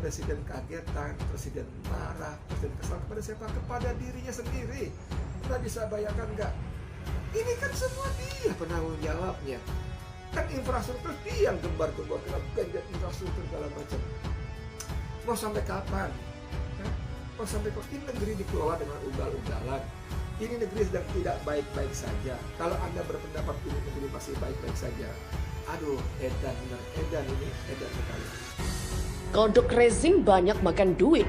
presiden kagetan, presiden marah, presiden kesal kepada siapa? Kepada dirinya sendiri. Anda bisa bayangkan nggak? Ini kan semua dia penanggung jawabnya. Kan infrastruktur dia yang gembar-gembar genjot infrastruktur segala macam. Mau sampai kapan? Mau sampai kok ini negeri dikelola dengan ugal-ugalan? Ini negeri sedang tidak baik-baik saja. Kalau Anda berpendapat ini negeri masih baik-baik saja, aduh, edan sekali. Kodok rezim banyak makan duit.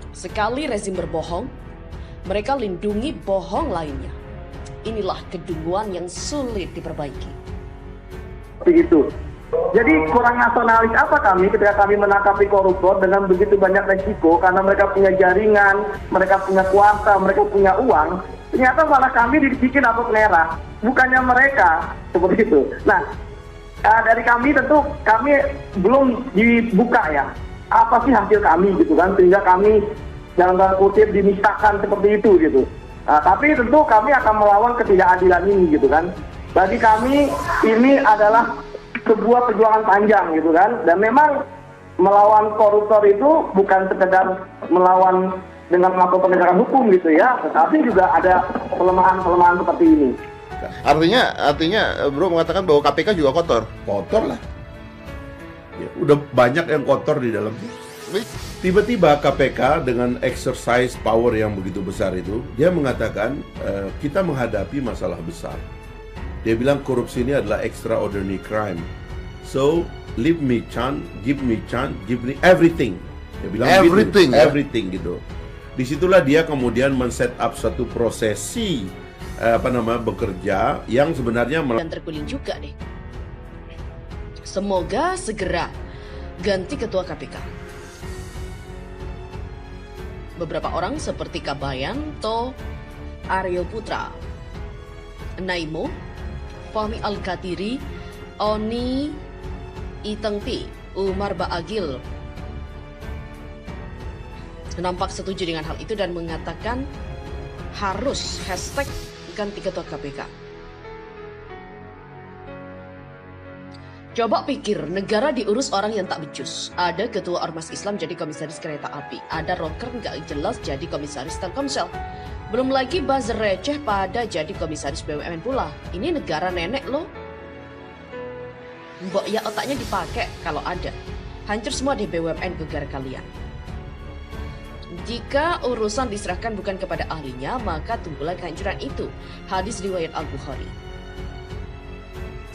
Sekali rezim berbohong, mereka lindungi bohong lainnya. Inilah kedunguan yang sulit diperbaiki. Begitu. Jadi kurang nasionalis apa kami ketika kami menangkapi koruptor dengan begitu banyak resiko karena mereka punya jaringan, mereka punya kuasa, mereka punya uang. Ternyata malah kami dibikin lampu merah, bukannya mereka seperti itu. Nah, dari kami tentu kami belum dibuka ya. Apa sih hasil kami gitu kan, sehingga kami dalam tanda kutip dimistakan seperti itu gitu. Nah, tapi tentu kami akan melawan ketidakadilan ini gitu kan. Bagi kami ini adalah sebuah perjuangan panjang gitu kan. Dan memang melawan koruptor itu bukan sekedar melawan dengan melakukan penegakan hukum gitu ya, tetapi juga ada pelemahan-pelemahan seperti ini. Artinya bro mengatakan bahwa KPK juga kotor. Kotor lah. Ya, udah banyak yang kotor di dalamnya. Tiba-tiba KPK dengan exercise power yang begitu besar itu, dia mengatakan kita menghadapi masalah besar. Dia bilang korupsi ini adalah extraordinary crime. So, leave me chance, give me everything. Dia bilang everything gitu. Disitulah dia kemudian men-set up satu prosesi bekerja yang sebenarnya Dan terguling juga deh. Semoga segera ganti ketua KPK. Beberapa orang seperti Kabayan, Aryo Putra, Naimo, Fahmi Al-Katiri, Oni Itengti, Umar Baagil nampak setuju dengan hal itu dan mengatakan harus hashtag ganti ketua KPK. Coba pikir, negara diurus orang yang tak becus. Ada ketua ormas Islam jadi komisaris kereta api. Ada rocker nggak jelas jadi komisaris Telkomsel. Belum lagi buzzer receh pada jadi komisaris BUMN pula. Ini negara nenek loh. Mbok ya otaknya dipakai kalau ada. Hancur semua di BUMN gegara kalian. Jika urusan diserahkan bukan kepada ahlinya, maka tunggulah kehancuran itu. Hadis riwayat Al-Bukhari.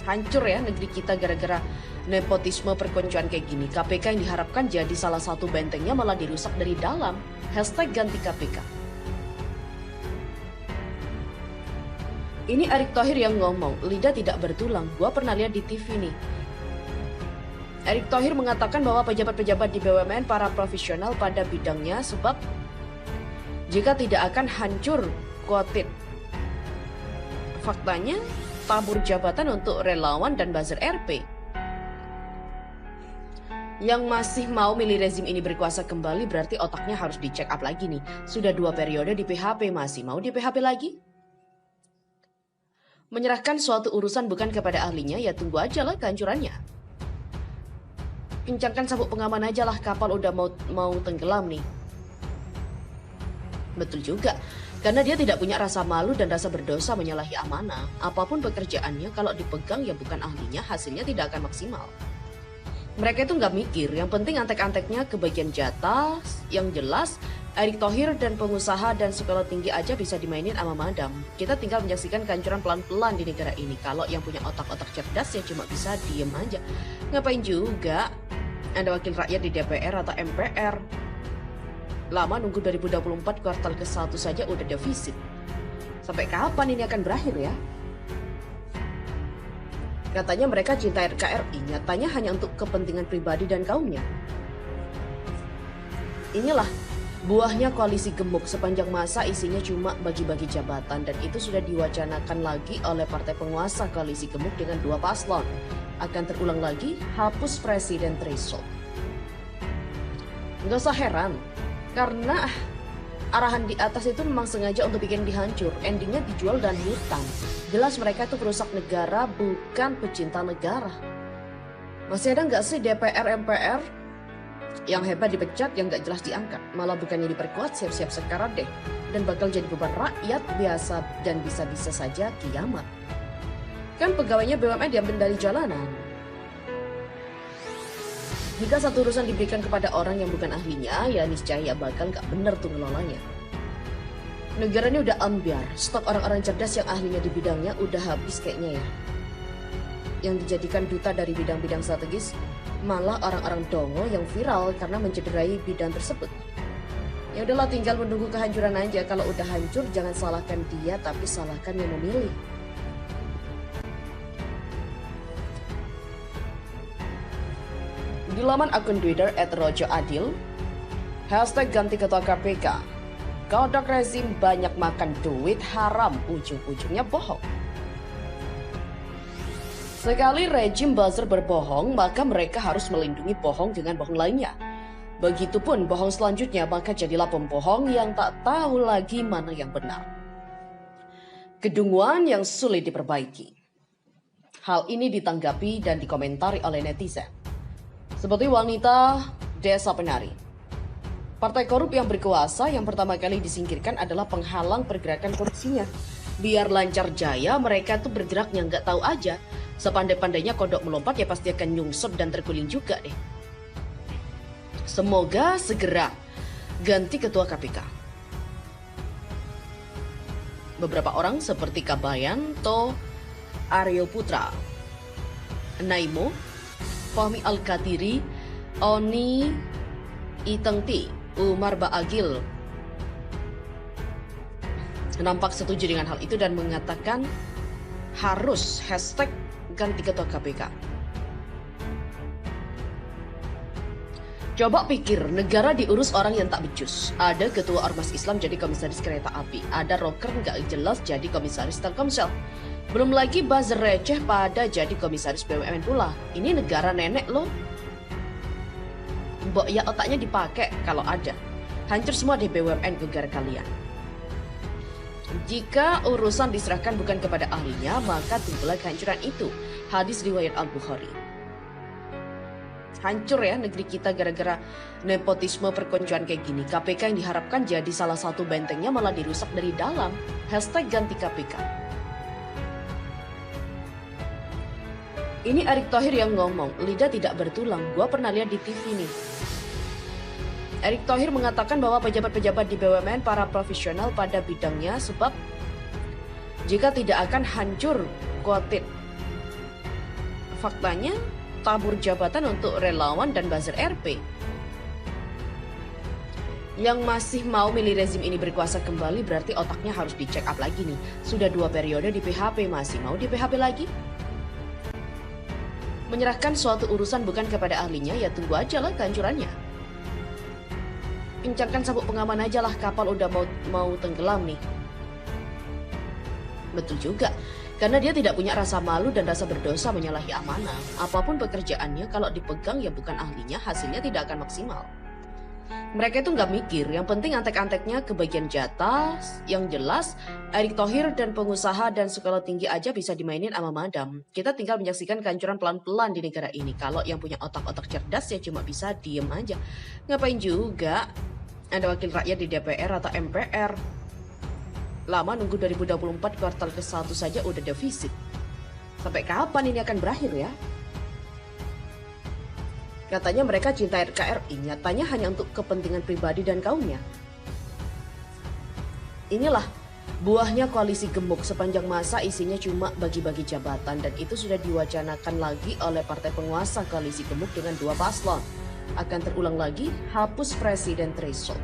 Hancur ya negeri kita gara-gara nepotisme perkoncoan kayak gini. KPK yang diharapkan jadi salah satu bentengnya malah dirusak dari dalam. Hashtag ganti KPK. Ini Erick Thohir yang ngomong, lidah tidak bertulang. Gua pernah lihat di TV nih. Erick Thohir mengatakan bahwa pejabat-pejabat di BUMN para profesional pada bidangnya sebab jika tidak akan hancur, quoted. Faktanya, tabur jabatan untuk relawan dan buzzer RP. Yang masih mau milih rezim ini berkuasa kembali berarti otaknya harus dicek up lagi nih. Sudah 2 periode di PHP, masih mau di PHP lagi? Menyerahkan suatu urusan bukan kepada ahlinya, ya tunggu aja lah kehancurannya. Kencangkan sabuk pengaman aja lah, kapal udah mau tenggelam nih. Betul juga, karena dia tidak punya rasa malu dan rasa berdosa menyalahi amanah. Apapun pekerjaannya, kalau dipegang ya bukan ahlinya, hasilnya tidak akan maksimal. Mereka itu nggak mikir, yang penting antek-anteknya ke bagian jatah, yang jelas Erick Thohir dan pengusaha dan sekolah tinggi aja bisa dimainin sama madam. Kita tinggal menyaksikan kehancuran pelan-pelan di negara ini. Kalau yang punya otak-otak cerdas ya cuma bisa diem aja. Ngapain juga Anda wakil rakyat di DPR atau MPR? Lama nunggu 2024 kuartal ke-1 saja udah defisit. Sampai kapan ini akan berakhir ya? Katanya mereka cinta NKRI, nyatanya hanya untuk kepentingan pribadi dan kaumnya. Inilah buahnya koalisi gemuk, sepanjang masa isinya cuma bagi-bagi jabatan, dan itu sudah diwacanakan lagi oleh partai penguasa koalisi gemuk dengan 2 paslon. Akan terulang lagi, hapus presiden threshold. Nggak usah heran, karena arahan di atas itu memang sengaja untuk bikin dihancur. Endingnya dijual dan hutang. Jelas mereka itu perusak negara, bukan pecinta negara. Masih ada nggak sih DPR, MPR Yang hebat dipecat, yang gak jelas diangkat. Malah bukannya diperkuat, siap-siap sekarat deh. Dan bakal jadi beban rakyat biasa dan bisa-bisa saja kiamat. Kan pegawainya BUMN diambil dari jalanan. Jika satu urusan diberikan kepada orang yang bukan ahlinya, ya niscaya bakal gak bener tuh ngelolanya. Negara ini udah ambiar, stok orang-orang cerdas yang ahlinya di bidangnya udah habis kayaknya ya. Yang dijadikan duta dari bidang-bidang strategis, malah orang-orang dongo yang viral karena mencederai bidang tersebut. Ya udahlah, tinggal menunggu kehancuran aja. Kalau udah hancur, jangan salahkan dia, tapi salahkan yang memilih. Di laman akun Twitter @rojoadil, hashtag ganti ketua KPK, kodok rezim banyak makan duit haram, ujung-ujungnya bohong. Sekali rejim buzzer berbohong, maka mereka harus melindungi bohong dengan bohong lainnya. Begitupun bohong selanjutnya, maka jadilah pembohong yang tak tahu lagi mana yang benar. Kedunguan yang sulit diperbaiki. Hal ini ditanggapi dan dikomentari oleh netizen. Seperti wanita Desa Penari. Partai korup yang berkuasa yang pertama kali disingkirkan adalah penghalang pergerakan korupsinya. Biar lancar jaya, mereka tuh bergeraknya nggak tahu aja. Sepandai-pandainya kodok melompat ya pasti akan nyungsep dan terguling juga deh. Semoga segera ganti ketua KPK. Beberapa orang seperti Kabayan, Aryo Putra, Naimo, Fahmi Al-Katiri, Oni Itengti, Umar Baagil nampak setuju dengan hal itu dan mengatakan harus hashtag ganti ketua KPK. Coba pikir, negara diurus orang yang tak becus. Ada ketua ormas Islam jadi komisaris kereta api. Ada rocker nggak jelas jadi komisaris Telkomsel. Belum lagi buzzer receh pada jadi komisaris BUMN pula. Ini negara nenek loh. Mbok ya otaknya dipakai kalau ada. Hancur semua di BUMN negara kalian. Jika urusan diserahkan bukan kepada ahlinya, maka timbullah kehancuran itu. Hadis riwayat Al-Bukhari. Hancur ya negeri kita gara-gara nepotisme perkoncoan kayak gini. KPK yang diharapkan jadi salah satu bentengnya malah dirusak dari dalam. Hashtag ganti KPK. Ini Erick Thohir yang ngomong, lidah tidak bertulang. Gua pernah lihat di TV nih. Erick Thohir mengatakan bahwa pejabat-pejabat di BUMN para profesional pada bidangnya sebab jika tidak akan hancur, quoted. Faktanya tabur jabatan untuk relawan dan buzzer RP. Yang masih mau milih rezim ini berkuasa kembali berarti otaknya harus dicek up lagi nih. Sudah 2 periode di PHP, masih mau di PHP lagi? Menyerahkan suatu urusan bukan kepada ahlinya, ya tunggu aja lah kehancurannya. Kencangkan sabuk pengaman aja lah, kapal udah mau tenggelam nih. Betul juga, karena dia tidak punya rasa malu dan rasa berdosa menyalahi amanah. Apapun pekerjaannya, kalau dipegang ya bukan ahlinya, hasilnya tidak akan maksimal. Mereka itu nggak mikir, yang penting antek-anteknya kebagian jatah. Yang jelas, Erick Thohir dan pengusaha dan sekolah tinggi aja bisa dimainin sama madam. Kita tinggal menyaksikan kehancuran pelan-pelan di negara ini. Kalau yang punya otak-otak cerdas ya cuma bisa diem aja. Ngapain juga ada wakil rakyat di DPR atau MPR? Lama nunggu 2024 kuartal ke-1 saja udah defisit. Sampai kapan ini akan berakhir ya? Katanya mereka cinta NKRI, nyatanya hanya untuk kepentingan pribadi dan kaumnya. Inilah buahnya koalisi gemuk, sepanjang masa isinya cuma bagi-bagi jabatan, dan itu sudah diwacanakan lagi oleh partai penguasa koalisi gemuk dengan 2 paslon. Akan terulang lagi, hapus presiden threshold.